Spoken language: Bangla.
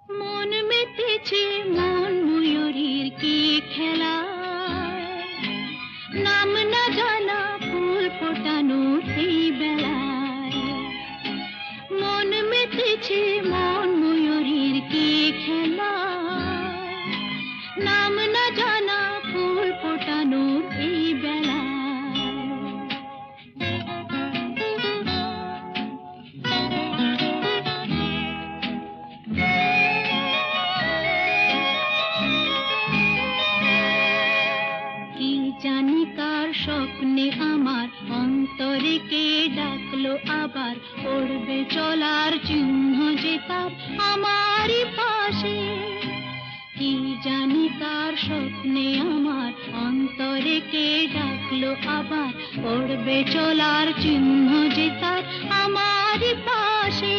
মন মেতেছে মন ময়ূরীর কি খেলা, নাম না জানা ফুল ফোটানোর এই বেলায়। মন মেতেছে মন ময়ূরীর কি খেলা, নাম না জানা ফুল ফোটানোর এই বেলায়। কি জানি কার স্বপ্নে আমার অন্তরে কে ডাকলো আবার, পড়বে চলার চিহ্ন যে তার আমারই পাশে। কি জানি কার স্বপ্নে আমার অন্তরে কে ডাকলো আবার, পড়বে চলার চিহ্ন যে তার আমারই পাশে।